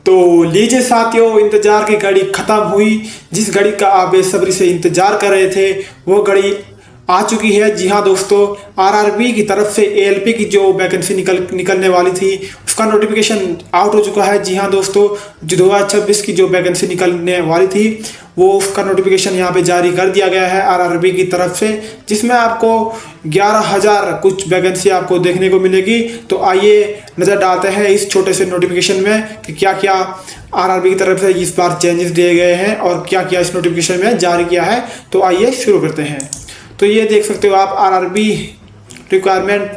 तो लीजिए साथियों, इंतजार की घड़ी खत्म हुई। जिस घड़ी का आप बेसब्री से इंतजार कर रहे थे वो घड़ी आ चुकी है। जी हाँ दोस्तों, आरआरबी की तरफ से एएलपी की जो वैकेंसी निकलने वाली थी उसका नोटिफिकेशन आउट हो चुका है। जी हाँ दोस्तों, जो 2026 की जो वैकेंसी निकलने वाली थी वो उसका नोटिफिकेशन यहाँ पे जारी कर दिया गया है आरआरबी की तरफ से, जिसमें आपको 11,000 कुछ वैकेंसी आपको देखने को मिलेगी। तो आइए नज़र डालते हैं इस छोटे से नोटिफिकेशन में कि क्या क्या आरआरबी की तरफ से इस बार चेंजेस दिए गए हैं और क्या क्या इस नोटिफिकेशन में जारी किया है। तो आइए शुरू करते हैं। तो ये देख सकते हो आप, आरआरबी रिक्वायरमेंट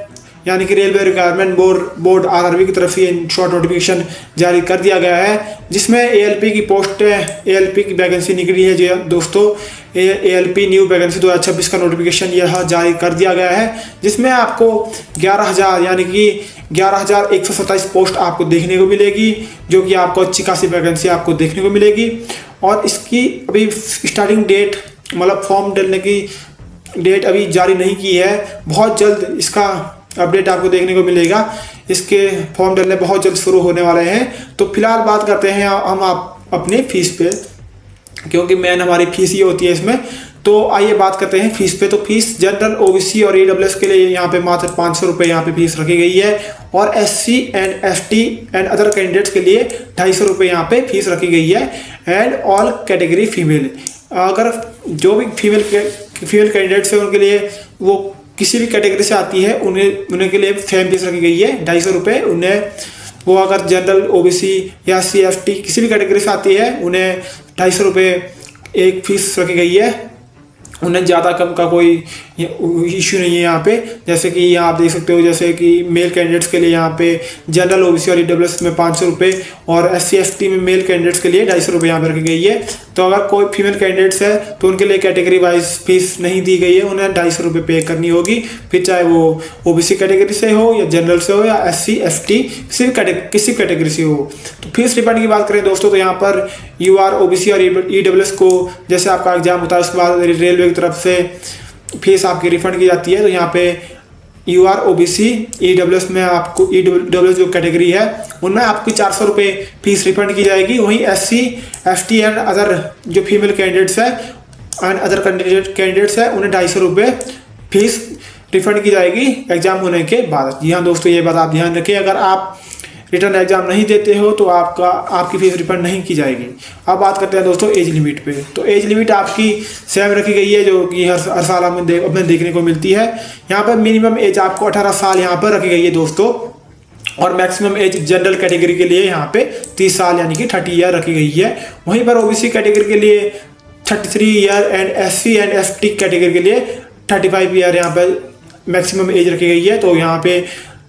यानी कि रेलवे रिक्वायरमेंट बोर्ड आरआरबी की तरफ से शॉर्ट नोटिफिकेशन जारी कर दिया गया है, जिसमें एएलपी की पोस्ट एएलपी की वैकेंसी निकली है। जी दोस्तों, एएलपी न्यू वैकेंसी 2026 का नोटिफिकेशन यह जारी कर दिया गया है, जिसमें आपको 11,000 यानी कि 11,127 पोस्ट आपको देखने को मिलेगी, जो कि आपको अच्छी खासी वैकेंसी आपको देखने को मिलेगी। और इसकी अभी स्टार्टिंग डेट मतलब फॉर्म डालने की डेट अभी जारी नहीं की है, बहुत जल्द इसका अपडेट आपको देखने को मिलेगा। इसके फॉर्म डालने बहुत जल्द शुरू होने वाले हैं। तो फिलहाल बात करते हैं हम अपने फीस पे, क्योंकि मेन हमारी फीस ही होती है इसमें। तो आइए बात करते हैं फीस पे। तो फीस जनरल, ओबीसी और ईडब्ल्यूएस के लिए यहाँ पे मात्र 500 रुपये यहाँ पे फीस रखी गई है, और SC and ST and other candidates के लिए 250 रुपये यहाँ पे फीस रखी गई है। एंड ऑल कैटेगरी फीमेल, अगर जो भी फीमेल कैंडिडेट्स हैं उनके लिए, वो किसी भी कैटेगरी से आती है, उन्हें के लिए सेम फीस रखी गई है 250 रुपये। उन्हें वो अगर जनरल, ओबीसी या सी एस टी किसी भी कैटेगरी से आती है उन्हें 250 रुपये एक फीस रखी गई है। उन्हें ज़्यादा कम का कोई इश्यू नहीं है यहाँ पे। जैसे कि यहाँ आप देख सकते हो, जैसे कि मेल कैंडिडेट्स के लिए यहाँ पे जनरल, ओबीसी और ईडब्ल्यूएस में 500 रुपये, और एससी एसटी में मेल कैंडिडेट्स के लिए 250 रुपये यहाँ पर रखी गई है। तो अगर कोई फीमेल कैंडिडेट्स है तो उनके लिए कैटेगरी वाइज फीस नहीं दी गई है, उन्हें 250 रुपये पे करनी होगी, फिर चाहे वो ओबीसी कैटेगरी से हो या जनरल से हो या एससी एसटी किसी भी कैटेगरी से हो। तो फीस रिफंड की बात करें दोस्तों, तो यहाँ पर यूआर, ओबीसी और ईडब्ल्यूएस को जैसे आपका एग्जाम होता है उसके बाद रेलवे की तरफ से फीस आपकी रिफंड की जाती है। तो यहाँ पे यूआर, ओबीसी, ईडब्ल्यूएस में आपको ईडब्ल्यूएस जो कैटेगरी है उनमें आपकी 400 रुपये फीस रिफंड की जाएगी। वहीं एससी एसटी एंड अदर जो फीमेल कैंडिडेट्स है एंड अदर कैंडिडेट्स है उन्हें 250 रुपये फीस रिफंड की जाएगी एग्जाम होने के बाद। जी हाँ दोस्तों, ये बात आप ध्यान रखें, अगर आप रिटर्न एग्जाम नहीं देते हो तो आपकी फीस रिफंड नहीं की जाएगी। अब बात करते हैं दोस्तों एज लिमिट पे। तो एज लिमिट आपकी सेम रखी गई है, जो कि हर साल हमें देखने को मिलती है। यहाँ पर मिनिमम एज आपको 18 साल यहाँ पर रखी गई है दोस्तों, और मैक्सिमम एज जनरल कैटेगरी के लिए यहाँ पे 30 साल यानी कि 30 ईयर रखी गई है। वहीं पर ओबीसी कैटेगरी के लिए 33 year and SC and ST category के लिए 35 ईयर यहाँ पर मैक्सिमम एज रखी गई है। तो यहाँ पे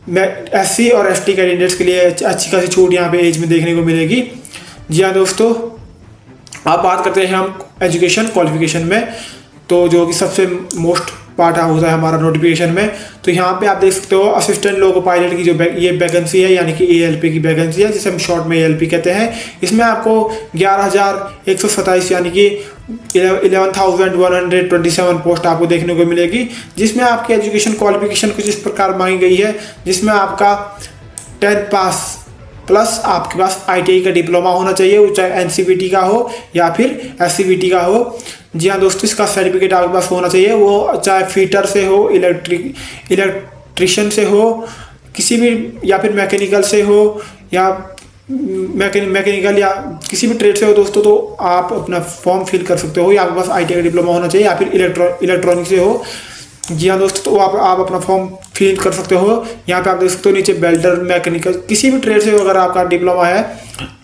एससी और एसटी कैंडिडेट्स के लिए अच्छी खासी छूट यहाँ पे एज में देखने को मिलेगी। जी हाँ दोस्तों, अब बात करते हैं हम एजुकेशन क्वालिफिकेशन में, तो जो कि सबसे मोस्ट पार्ट होता है हमारा नोटिफिकेशन में। तो यहाँ पे आप देख सकते हो असिस्टेंट लोको पायलट की जो ये वैकेंसी है यानी कि एएलपी की वैकेंसी है, जिसे हम शॉर्ट में एएलपी कहते हैं। इसमें आपको 11,127 यानी कि 11,127 पोस्ट आपको देखने को मिलेगी, जिसमें आपकी एजुकेशन क्वालिफिकेशन कुछ इस प्रकार मांगी गई है, जिसमें आपका 10th पास प्लस आपके पास आईटीआई का डिप्लोमा होना चाहिए, वो चाहे एनसीवीटी का हो या फिर एससीवीटी का हो। जी हाँ दोस्तों, इसका सर्टिफिकेट आपके पास होना चाहिए, वो चाहे फिटर से हो, इलेक्ट्रिशियन से हो, किसी भी, या फिर मैकेनिकल से हो, या मैकेनिकल या किसी भी ट्रेड से हो दोस्तों। तो आप अपना फॉर्म फिल कर सकते हो, या आपके पास आईटीआई का डिप्लोमा होना चाहिए, या फिर इलेक्ट्रॉनिक से हो। जी हाँ दोस्तों, तो आप अपना फॉर्म फिल कर सकते हो। यहाँ पे आप देख सकते हो नीचे वेल्डर, मैकेनिकल, किसी भी ट्रेड से अगर आपका डिप्लोमा है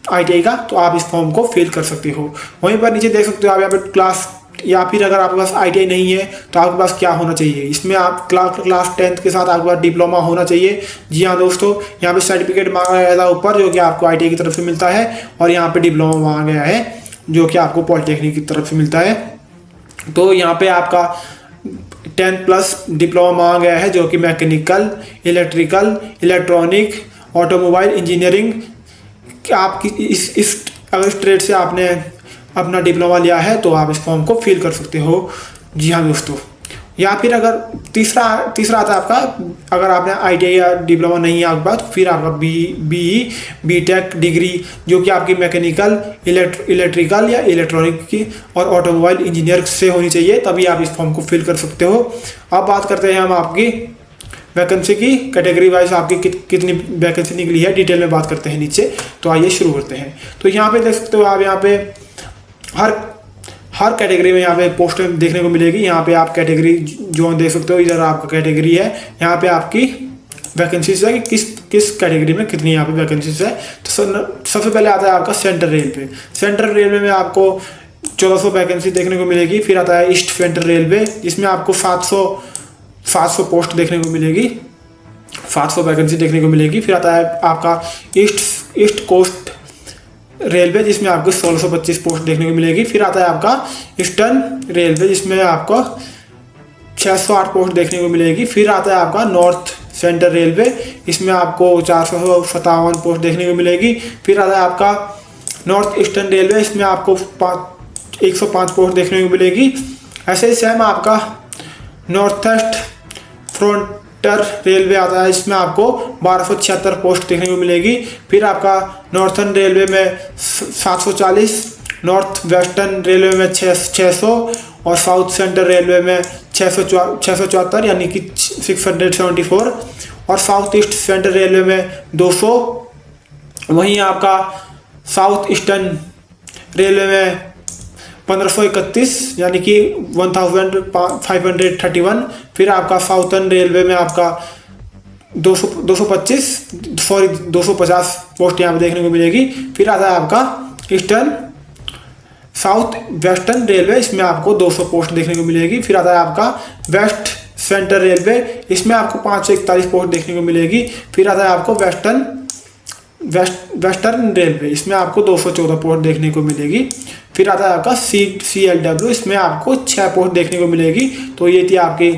आईटीआई का तो आप इस फॉर्म को फिल कर सकते हो। वहीं पर नीचे देख सकते हो आप यहाँ पे क्लास, या फिर अगर आपके पास आईटीआई नहीं है तो आपके पास क्या होना चाहिए, इसमें आप क्लास 10th के साथ आपके पास डिप्लोमा होना चाहिए। जी हाँ दोस्तों, यहाँ पे सर्टिफिकेट मांगा गया था ऊपर, जो कि आपको आईटीआई की तरफ से मिलता है, और यहाँ पे डिप्लोमा मांगा गया है जो कि आपको पॉलिटेक्निक की तरफ से मिलता है। तो यहाँ पे आपका 10th प्लस डिप्लोमा मांगा गया है, जो कि mechanical, electrical, electronic, automobile engineering, आपकी इस अगर इस ट्रेड से आपने अपना डिप्लोमा लिया है तो आप इस फॉर्म को फिल कर सकते हो। जी हाँ दोस्तों, या फिर अगर तीसरा तीसरा आता है आपका, अगर आपने ITI या डिप्लोमा नहीं है आपके पास, तो फिर आपका BTech डिग्री जो कि आपकी मैकेनिकल, इलेक्ट्रिकल या इलेक्ट्रॉनिक की और ऑटोमोबाइल इंजीनियर से होनी चाहिए, तभी आप इस फॉर्म को फिल कर सकते हो। अब बात करते हैं हम आपकी वैकेंसी की, कैटेगरी वाइज आपकी कितनी वैकेंसी निकली है, डिटेल में बात करते हैं नीचे। तो आइए शुरू करते हैं। तो यहाँ पे देख सकते हो आप, यहाँ पे हर कैटेगरी में यहाँ पे पोस्ट देखने को मिलेगी। यहाँ पे आप कैटेगरी जोन देख सकते हो, इधर आपका कैटेगरी है, यहाँ पे आपकी वैकेंसीज है कि किस कैटेगरी में कितनी यहाँ पे वैकेंसीज है। तो सबसे पहले आता है आपका सेंट्रल रेलवे। सेंट्रल रेलवे में आपको 1400 वैकेंसी देखने को मिलेगी। फिर आता है ईस्ट सेंट्रल रेलवे, जिसमें आपको 700 पोस्ट देखने को मिलेगी, 700 वैकेंसी देखने को मिलेगी। फिर आता है आपका ईस्ट कोस्ट रेलवे, जिसमें आपको 1625 पोस्ट देखने को मिलेगी। फिर आता है आपका ईस्टर्न रेलवे, जिसमें आपको 608 पोस्ट देखने को मिलेगी। फिर आता है आपका नॉर्थ सेंट्रल रेलवे, इसमें आपको 457 पोस्ट देखने को मिलेगी। फिर आता है आपका नॉर्थ ईस्टर्न रेलवे, इसमें आपको 105 पोस्ट देखने को मिलेगी। ऐसे ही सेम आपका नॉर्थ ईस्ट फ्रंटियर रेलवे आता है, इसमें आपको 1276 पोस्ट देखने को मिलेगी। फिर आपका नॉर्थर्न रेलवे में 740, नॉर्थ वेस्टर्न रेलवे में 600 और साउथ सेंट्रल रेलवे में 674 यानी कि 674 और साउथ ईस्ट सेंट्रल रेलवे में 200। वहीं आपका साउथ ईस्टर्न रेलवे में 1531 यानी कि 1531। फिर आपका साउथर्न रेलवे में आपका 250 पोस्ट यहाँ पे देखने को मिलेगी। फिर आता है आपका ईस्टर्न साउथ वेस्टर्न रेलवे, इसमें आपको 200 पोस्ट देखने को मिलेगी। फिर आता है आपका वेस्ट सेंट्रल रेलवे, इसमें आपको 541 पोस्ट देखने को मिलेगी। फिर आता है आपको वेस्टर्न रेलवे, इसमें आपको 214 पोस्ट देखने को मिलेगी। फिर आता है आपका CLW, इसमें आपको 6 पोस्ट देखने को मिलेगी। तो ये थी आपके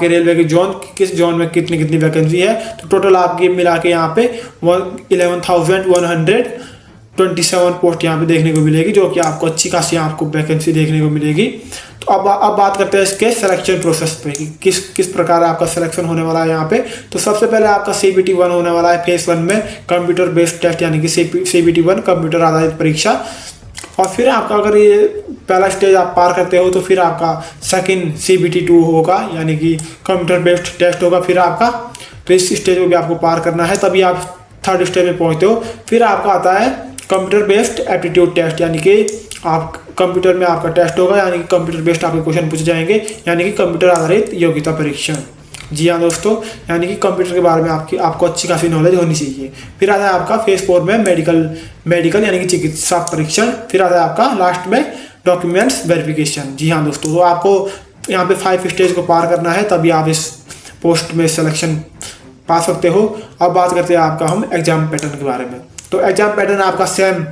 रेलवे के जोन, किस जोन में कितनी वैकेंसी है। तो टोटल आपकी मिला के यहाँ पे 11,127 पोस्ट यहाँ पे देखने को मिलेगी, जो कि आपको अच्छी खासी आपको वैकेंसी देखने को मिलेगी। तो अब बात करते हैं इसके सिलेक्शन प्रोसेस पे कि किस प्रकार आपका सिलेक्शन होने वाला है यहाँ पे। तो सबसे पहले आपका CBT 1 होने वाला है फेज 1 में, कंप्यूटर बेस्ड टेस्ट यानी कि CBT 1 कंप्यूटर आधारित परीक्षा। और फिर आपका अगर ये पहला स्टेज आप पार करते हो तो फिर आपका सेकंड CBT 2 होगा, यानी कि कंप्यूटर बेस्ड टेस्ट होगा। फिर आपका तो इस स्टेज को भी आपको पार करना है, तभी आप थर्ड स्टेज में पहुँचते हो। फिर आपका आता है कंप्यूटर बेस्ड एप्टीट्यूड टेस्ट, यानी कि आप कंप्यूटर में आपका टेस्ट होगा, यानी कि कंप्यूटर बेस्ड आपके क्वेश्चन पूछे जाएंगे, यानी कि कंप्यूटर आधारित योग्यता परीक्षण। जी हाँ दोस्तों, यानी कि कंप्यूटर के बारे में आपको अच्छी खासी नॉलेज होनी चाहिए। फिर आता है आपका फेज 4 में मेडिकल यानी कि चिकित्सा परीक्षण। फिर आता है आपका लास्ट में डॉक्यूमेंट्स वेरिफिकेशन। जी हाँ दोस्तों, तो आपको यहाँ पे 5 स्टेज को पार करना है, तभी आप इस पोस्ट में सिलेक्शन पा सकते हो। अब बात करते हैं आपका हम एग्जाम पैटर्न के बारे में। तो एग्जाम पैटर्न आपका सेम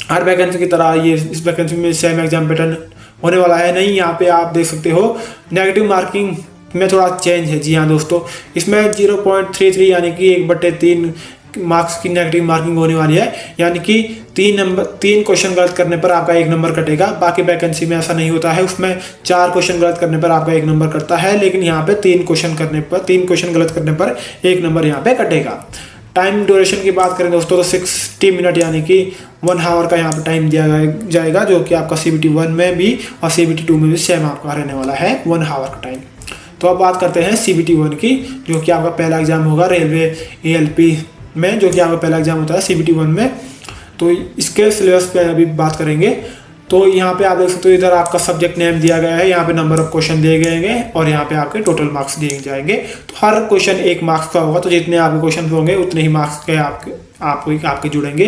हर वैकेंसी की तरह ये इस वैकेंसी में सेम एग्जाम पैटर्न होने वाला है नहीं। यहाँ पे आप देख सकते हो नेगेटिव मार्किंग में थोड़ा चेंज है। जी हाँ दोस्तों, इसमें 0.33 यानी कि 1/3 मार्क्स की नेगेटिव मार्किंग होने वाली है, यानी कि 3 क्वेश्चन गलत करने पर आपका 1 नंबर कटेगा। बाकी वैकेंसी में ऐसा नहीं होता है, उसमें 4 क्वेश्चन गलत करने पर आपका 1 नंबर कटता है, लेकिन यहाँ पे 3 क्वेश्चन गलत करने पर 1 नंबर यहाँ पे कटेगा। टाइम ड्यूरेशन की बात करें दोस्तों तो 60 मिनट यानी कि 1 आवर का यहाँ पे टाइम दिया जाएगा, जो कि आपका CBT 1 में भी और CBT 2 में भी सेम आपका रहने वाला है 1 आवर का टाइम। तो अब बात करते हैं CBT 1 की, जो कि आपका पहला एग्जाम होगा रेलवे ALP में, जो कि आपका पहला एग्जाम होता है CBT 1 में। तो इसके सिलेबस पे अभी बात करेंगे। तो यहाँ पे आप देख सकते हो, इधर आपका सब्जेक्ट नेम दिया गया है, यहाँ पे नंबर ऑफ क्वेश्चन दिए गए हैं और यहाँ पे आपके टोटल मार्क्स दिए जाएंगे। तो हर क्वेश्चन 1 मार्क्स का होगा, तो जितने आपके क्वेश्चन होंगे उतने ही मार्क्स के आपके जुड़ेंगे।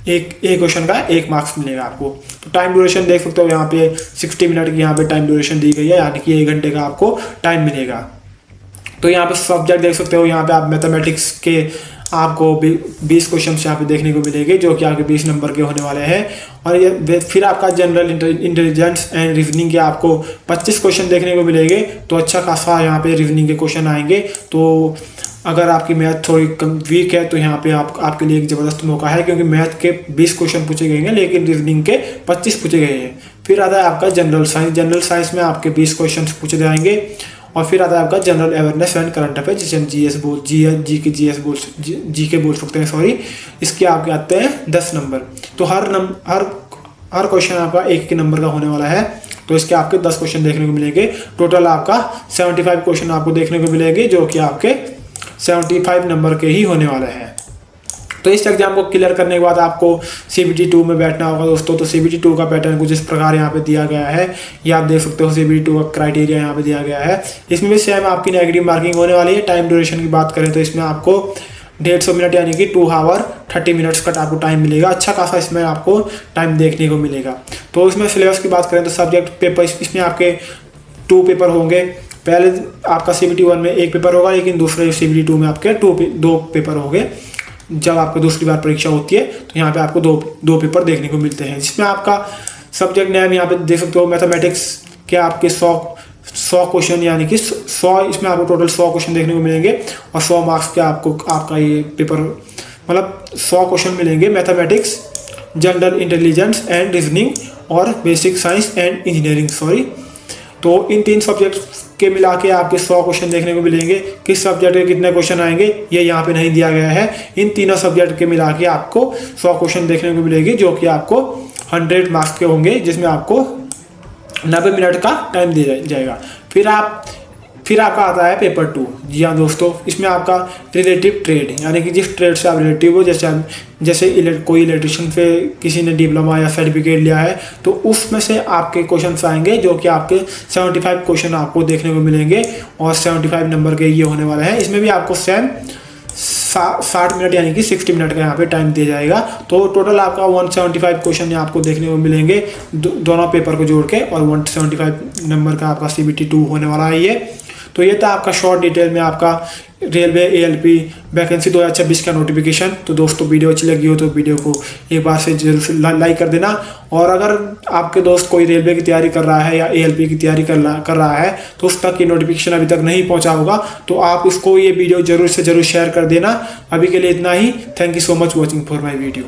एक क्वेश्चन का 1 मार्क्स मिलेगा आपको। तो टाइम ड्यूरेशन देख सकते हो, यहाँ पे 60 मिनट की यहाँ पे टाइम ड्यूरेशन दी गई है, यानी कि 1 घंटे का आपको टाइम मिलेगा। तो यहाँ पे सब्जेक्ट देख सकते हो, यहाँ पे आप मैथमेटिक्स के आपको 20 क्वेश्चन यहाँ पे देखने को मिलेंगे, जो कि आपके 20 नंबर के होने वाले हैं। और ये फिर आपका जनरल इंटेलिजेंस एंड रीजनिंग के आपको 25 क्वेश्चन देखने को मिलेंगे। तो अच्छा खासा यहाँ पे रीजनिंग के क्वेश्चन आएंगे। तो अगर आपकी मैथ थोड़ी कम वीक है तो यहाँ पे आपके लिए एक ज़बरदस्त मौका है, क्योंकि मैथ के 20 क्वेश्चन पूछे गए हैं लेकिन रीजनिंग के 25 पूछे गए हैं। फिर आता है आपका जनरल साइंस। जनरल साइंस में आपके 20 क्वेश्चन पूछे जाएंगे। और फिर आता है आपका general awareness and current affair, जिसे हम जी के बोल सकते हैं, सॉरी। इसके आपके आते हैं 10 नंबर। तो हर क्वेश्चन आपका 1 नंबर का होने वाला है। तो इसके आपके 10 क्वेश्चन देखने को मिलेंगे। टोटल आपका 75 क्वेश्चन आपको देखने को मिलेंगे, जो कि आपके 75 नंबर के ही होने वाले हैं। तो इस एग्जाम को क्लियर करने के बाद आपको CBT 2 में बैठना होगा दोस्तों। तो CBT 2 का पैटर्न कुछ इस प्रकार यहाँ पे दिया गया है। ये आप देख सकते हो, CBT 2 का क्राइटेरिया यहाँ पे दिया गया है। इसमें भी सेम आपकी नेगेटिव मार्किंग होने वाली है। टाइम ड्यूरेशन की बात करें तो इसमें आपको 150 मिनट यानी कि 2 आवर 30 मिनट्स का आपको टाइम मिलेगा। अच्छा खासा इसमें आपको टाइम देखने को मिलेगा। तो इसमें सिलेबस की बात करें तो सब्जेक्ट पेपर इसमें आपके 2 पेपर होंगे। पहले आपका CBT 1 में 1 पेपर होगा, लेकिन दूसरे CBT 2 में आपके 2 पेपर होंगे। जब आपको दूसरी बार परीक्षा होती है तो यहाँ पे आपको दो पेपर देखने को मिलते हैं, जिसमें आपका सब्जेक्ट नेम यहाँ पे देख सकते हो मैथमेटिक्स के आपके 100 क्वेश्चन यानी कि 100, इसमें आपको टोटल 100 क्वेश्चन देखने को मिलेंगे। और 100 मार्क्स के आपका ये पेपर मतलब 100 क्वेश्चन मिलेंगे mathematics, general intelligence and reasoning और basic science and engineering, sorry. तो इन 3 सब्जेक्ट के मिला के आपके 100 क्वेश्चन देखने को मिलेंगे। किस सब्जेक्ट के कितने क्वेश्चन आएंगे ये यहाँ पे नहीं दिया गया है। इन तीनों सब्जेक्ट के मिला के आपको 100 क्वेश्चन देखने को मिलेगी, जो कि आपको 100 मार्क्स के होंगे, जिसमें आपको 90 मिनट का टाइम दिया जाएगा। फिर आपका आता है पेपर 2। जी हाँ दोस्तों, इसमें आपका रिलेटिव ट्रेड यानी कि जिस ट्रेड से आप रिलेटिव हो, जैसे कोई इलेक्ट्रिशियन से किसी ने डिप्लोमा या सर्टिफिकेट लिया है, तो उसमें से आपके क्वेश्चन आएंगे, जो कि आपके 75 क्वेश्चन आपको देखने को मिलेंगे। और 75 नंबर के ये होने वाले हैं। इसमें भी आपको सेम 60 मिनट यानी कि 60 मिनट का यहाँ पे टाइम दिया जाएगा। तो टोटल आपका 175 क्वेश्चन आपको देखने को मिलेंगे दोनों पेपर को जोड़ के, और 175 नंबर का आपका CBT 2 होने वाला है ये। तो ये था आपका शॉर्ट डिटेल में आपका रेलवे ALP वैकेंसी 2026 का नोटिफिकेशन। तो दोस्तों वीडियो अच्छी लगी हो तो वीडियो को एक बार से जरूर लाइक कर देना। और अगर आपके दोस्त कोई रेलवे की तैयारी कर रहा है या ALP की तैयारी कर रहा है तो उस तक ये नोटिफिकेशन अभी तक नहीं पहुंचा होगा, तो आप उसको ये वीडियो जरूर से जरूर शेयर कर देना। अभी के लिए इतना ही। Thank you so much watching for my video.